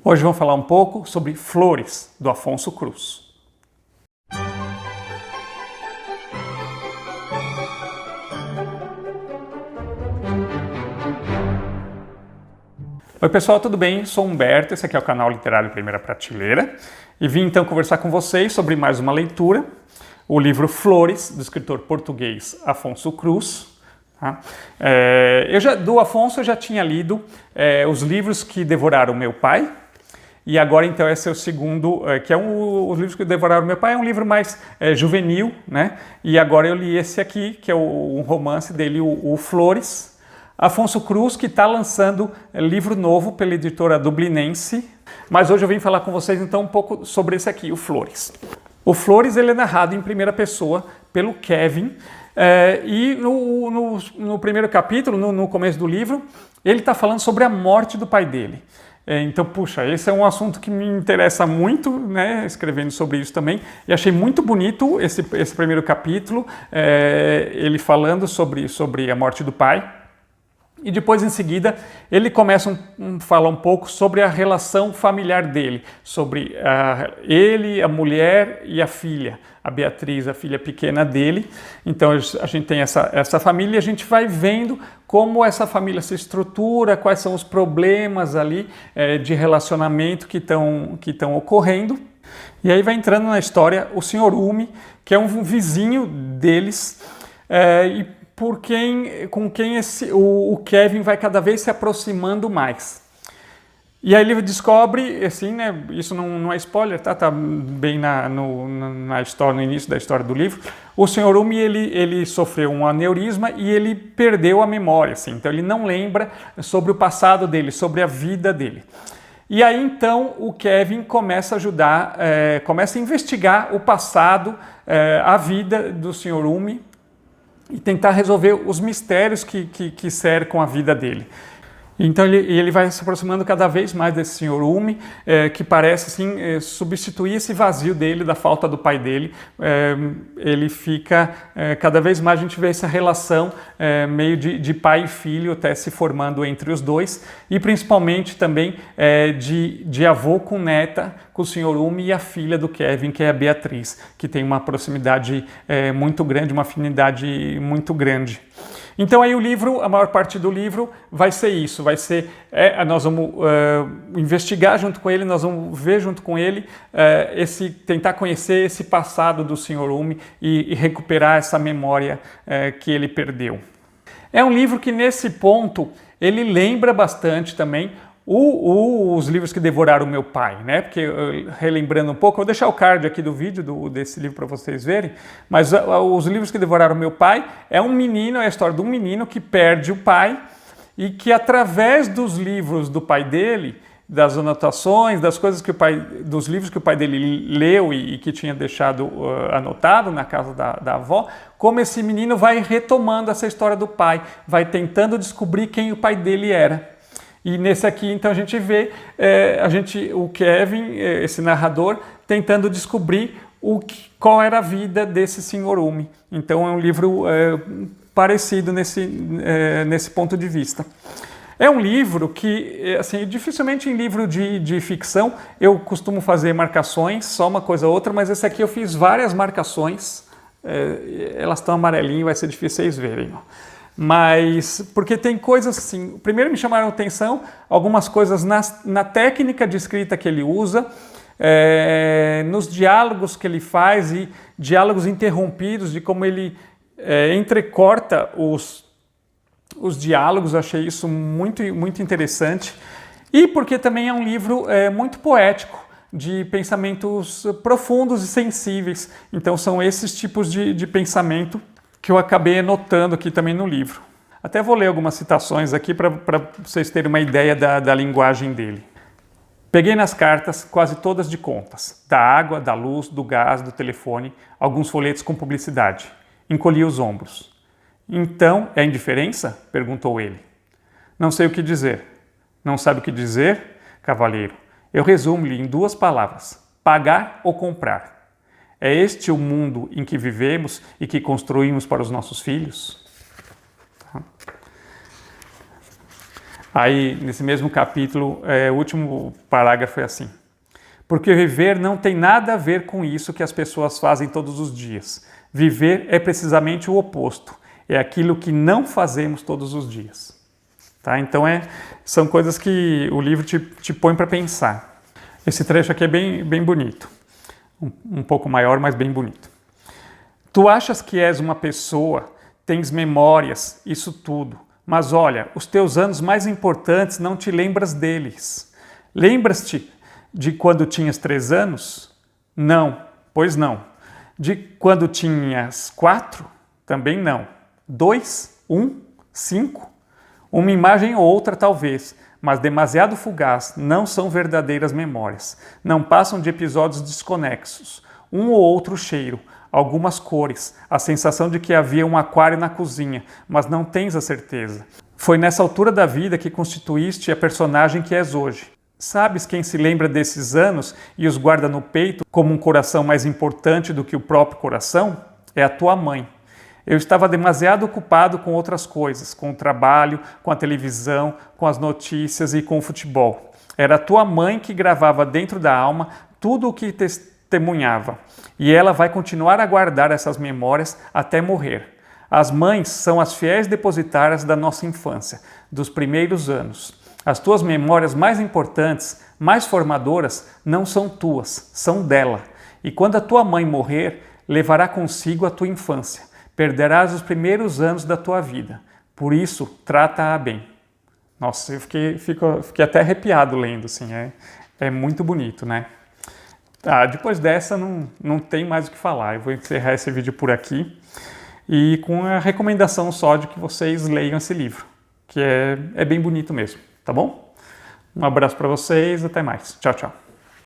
Hoje vamos falar um pouco sobre Flores, do Afonso Cruz. Oi pessoal, tudo bem? Sou Humberto, esse aqui é o canal Literário Primeira Prateleira e vim então conversar com vocês sobre mais uma leitura, o livro Flores, do escritor português Afonso Cruz. Tá? Do Afonso eu já tinha lido Os Livros que Devoraram Meu Pai, e agora então esse é o segundo, que é Os Livros que Devoraram Meu Pai, é um livro mais juvenil, né? E agora eu li esse aqui, que é um romance dele, o Flores. Afonso Cruz, que está lançando livro novo pela editora dublinense, mas hoje eu vim falar com vocês então um pouco sobre esse aqui, o Flores. O Flores ele é narrado em primeira pessoa pelo Kevin, e no primeiro capítulo, no começo do livro, ele está falando sobre a morte do pai dele. Então, puxa, esse é um assunto que me interessa muito, né, escrevendo sobre isso também, e achei muito bonito esse primeiro capítulo, ele falando sobre a morte do pai. E depois, em seguida, ele começa a falar um pouco sobre a relação familiar dele, sobre ele, a mulher e a filha, a Beatriz, a filha pequena dele. Então a gente tem essa família e a gente vai vendo como essa família se estrutura, quais são os problemas ali de relacionamento que estão ocorrendo. E aí vai entrando na história o Sr. Umi, que é um vizinho deles, com quem o Kevin vai cada vez se aproximando mais. E aí ele descobre, assim, né, isso não é spoiler, tá bem na história, no início da história do livro, o Sr. Umi ele sofreu um aneurisma e ele perdeu a memória, assim, então ele não lembra sobre o passado dele, sobre a vida dele. E aí então o Kevin começa a ajudar, começa a investigar o passado, a vida do Sr. Umi, e tentar resolver os mistérios que cercam a vida dele. Então ele vai se aproximando cada vez mais desse Sr. Umi, que parece assim, substituir esse vazio dele, da falta do pai dele. Ele fica, cada vez mais a gente vê essa relação meio de pai e filho até se formando entre os dois, e principalmente também de avô com neta, com o Sr. Umi e a filha do Kevin, que é a Beatriz, que tem uma proximidade muito grande, uma afinidade muito grande. Então aí o livro, a maior parte do livro vai ser isso, vai ser, nós vamos investigar junto com ele, nós vamos ver junto com ele, tentar conhecer esse passado do Sr. Umi e recuperar essa memória que ele perdeu. É um livro que nesse ponto ele lembra bastante também Os Livros que Devoraram Meu Pai, né? Porque, relembrando um pouco, eu vou deixar o card aqui do vídeo desse livro para vocês verem, mas Os Livros que Devoraram Meu Pai é a história de um menino que perde o pai e que, através dos livros do pai dele, das anotações, dos livros que o pai dele leu e que tinha deixado anotado na casa da avó, como esse menino vai retomando essa história do pai, vai tentando descobrir quem o pai dele era. E nesse aqui, então, a gente vê o Kevin, esse narrador, tentando descobrir qual era a vida desse Sr. Umi. Então, é um livro parecido nesse ponto de vista. É um livro que, assim, dificilmente em livro de ficção eu costumo fazer marcações, só uma coisa ou outra, mas esse aqui eu fiz várias marcações. Elas estão amarelinhas, vai ser difícil vocês verem, ó. Mas, porque tem coisas assim, primeiro me chamaram a atenção algumas coisas na técnica de escrita que ele usa, nos diálogos que ele faz e diálogos interrompidos, de como ele entrecorta os diálogos. Achei isso muito, muito interessante. E porque também é um livro muito poético, de pensamentos profundos e sensíveis. Então são esses tipos de pensamento que eu acabei anotando aqui também no livro. Até vou ler algumas citações aqui para vocês terem uma ideia da linguagem dele. Peguei nas cartas quase todas de contas, da água, da luz, do gás, do telefone, alguns folhetos com publicidade. Encolhi os ombros. Então, é indiferença? Perguntou ele. Não sei o que dizer. Não sabe o que dizer? Cavalheiro, eu resumo-lhe em 2 palavras: pagar ou comprar. É este o mundo em que vivemos e que construímos para os nossos filhos? Aí, nesse mesmo capítulo, o último parágrafo é assim: porque viver não tem nada a ver com isso que as pessoas fazem todos os dias. Viver é precisamente o oposto. É aquilo que não fazemos todos os dias. Tá? Então, são coisas que o livro te põe para pensar. Esse trecho aqui é bem bonito. Um pouco maior, mas bem bonito. Tu achas que és uma pessoa, tens memórias, isso tudo. Mas olha, os teus anos mais importantes não te lembras deles. Lembras-te de quando tinhas 3 anos? Não, pois não. De quando tinhas 4? Também não. 2? 1? 5? Uma imagem ou outra talvez, mas demasiado fugaz, não são verdadeiras memórias. Não passam de episódios desconexos. Um ou outro cheiro, algumas cores, a sensação de que havia um aquário na cozinha, mas não tens a certeza. Foi nessa altura da vida que constituíste a personagem que és hoje. Sabes quem se lembra desses anos e os guarda no peito como um coração mais importante do que o próprio coração? É a tua mãe. Eu estava demasiado ocupado com outras coisas, com o trabalho, com a televisão, com as notícias e com o futebol. Era a tua mãe que gravava dentro da alma tudo o que testemunhava. E ela vai continuar a guardar essas memórias até morrer. As mães são as fiéis depositárias da nossa infância, dos primeiros anos. As tuas memórias mais importantes, mais formadoras, não são tuas, são dela. E quando a tua mãe morrer, levará consigo a tua infância. Perderás os primeiros anos da tua vida. Por isso, trata-a bem. Nossa, eu fiquei até arrepiado lendo, assim. É muito bonito, né? Depois dessa, não tem mais o que falar. Eu vou encerrar esse vídeo por aqui. E com a recomendação só de que vocês leiam esse livro. Que é bem bonito mesmo, tá bom? Um abraço para vocês, até mais. Tchau, tchau.